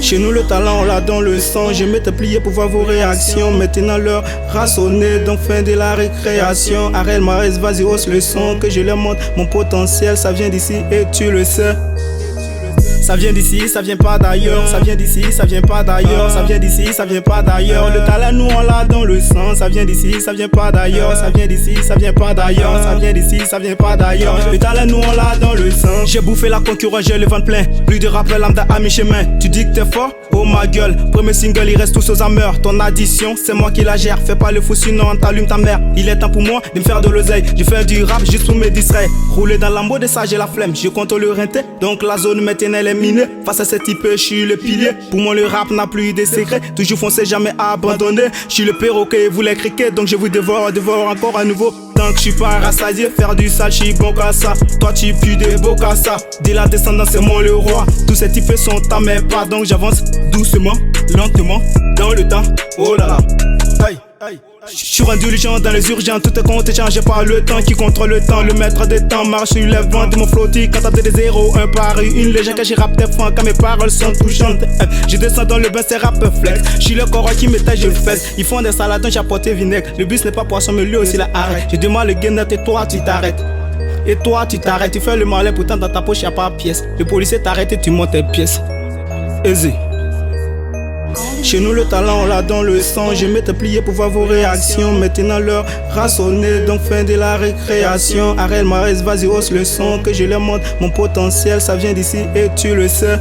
Chez nous le talent on l'a dans le sang. Je m'étais plié pour voir vos réactions. Maintenant l'heure rassonnée, donc fin de la récréation. Arrête Marès, vas-y hausse le son. Que je leur montre mon potentiel. Ça vient d'ici et tu le sais. Ça vient d'ici, ça vient pas d'ailleurs. Ça vient d'ici, ça vient pas d'ailleurs. Ça vient d'ici, ça vient pas d'ailleurs. Le talent nous on l'a dans le sang. Ça vient d'ici, ça vient pas d'ailleurs. Ça vient d'ici, ça vient pas d'ailleurs. Ça vient d'ici, ça vient pas d'ailleurs. Le talent nous on l'a dans le sang. J'ai bouffé la concurrence, j'ai le ventre plein. Plus de rappels lambda à mi-chemin. Tu dis que t'es fort? Oh ma gueule. Premier single, il reste tous aux ameurs. Ton addition, c'est moi qui la gère. Fais pas le fou sinon t'allumes ta mère. Il est temps pour moi de me faire de l'oseille. Je fais du rap juste pour me distraire. Rouler dans l'ambo de ça, j'ai la flemme. Je contrôle le rinté, donc la zone maintenant elle est minée. Face à ce type, je suis le pilier. Pour moi, le rap n'a plus de secrets. Toujours foncé, jamais abandonné. Je suis le perroquet, vous les criquez. Donc je vous dévore encore à nouveau. Tant que je suis pas rassasié, faire du sale, je suis bon qu'à ça. Toi, tu pues des beaux qu'à ça. Dès la descendance, c'est moi le roi. Tous ces types sont à mes pas. Donc j'avance doucement, lentement, dans le temps. Oh là là. Aïe, aïe. Je suis indulgent dans les urgences, tout est contingent, j'ai pas le temps qui contrôle le temps, le maître des temps marche sur les vents de mon flotti, quand t'as des zéros, un pari, une légende que j'ai rap des francs, quand mes paroles sont touchantes, je descends dans le bain, c'est rap flex, je suis le corps qui m'étage, je le fesse, ils font des salades, j'ai apporté vinaigre, le bus n'est pas poisson, mais lui aussi la arrête, je demande le gain et toi tu t'arrêtes. Et toi tu t'arrêtes, tu fais le malin, pourtant dans ta poche y'a pas de pièce, le policier t'arrête et tu montes tes pièces, easy. Chez nous le talent on l'a dans le sang. Je m'étais plié pour voir vos réactions. Maintenant l'heure rassonnée, donc fin de la récréation. Arrête Marès, vas-y hausse le son. Que je leur montre mon potentiel. Ça vient d'ici et tu le sais.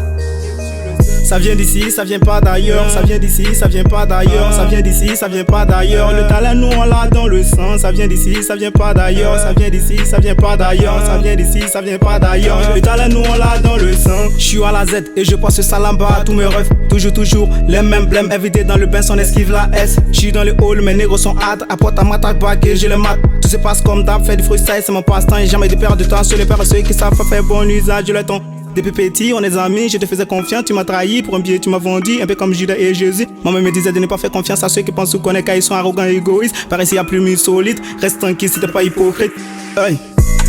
Ça vient d'ici, ça vient pas d'ailleurs. Ça vient d'ici, ça vient pas d'ailleurs. Ça vient d'ici, ça vient pas d'ailleurs. Le talent nous on l'a dans le sang. Ça vient d'ici, ça vient pas d'ailleurs. Ça vient d'ici, ça vient pas d'ailleurs. Ça vient d'ici, ça vient pas d'ailleurs. Le talent nous on l'a dans le sang. Je suis à la Z et je passe salamba à tous mes refs. Toujours les mêmes blèmes invités dans le bain, on esquive la S. Je suis dans le hall, mes négros sont hâte. Apporte à ma bague et je le mate. Tout se passe comme d'hab, fait du freestyle, c'est mon passe-temps. Et jamais de perdre de temps sur les ceux qui savent faire bon usage de leur temps. Depuis petit, on est amis, je te faisais confiance, tu m'as trahi, pour un billet tu m'as vendu, un peu comme Judas et Jésus. Maman me disait de ne pas faire confiance à ceux qui pensent ou connaissent car ils sont arrogants et égoïstes. Par ici, y'a plus mis solide, reste tranquille si t'es pas hypocrite. Hey.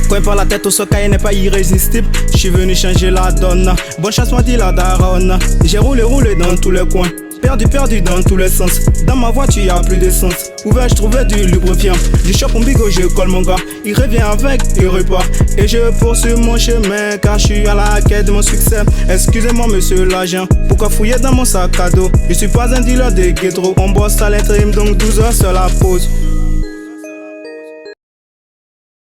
Coin par la tête au socaille n'est pas irrésistible. Je suis venu changer la donne. Bonne chance m'a dit la daronne. J'ai roulé dans tous les coins. Perdu dans tous les sens. Dans ma voiture y'a plus d'essence. Où vais-je trouver du lubrifiant? Je chope mon bigot, je colle mon gars. Il revient avec, il repart. Et je poursuis mon chemin car je suis à la quête de mon succès. Excusez-moi monsieur l'agent, pourquoi fouiller dans mon sac à dos? Je suis pas un dealer de guédro. On bosse à l'intérim donc 12 heures sur la pause.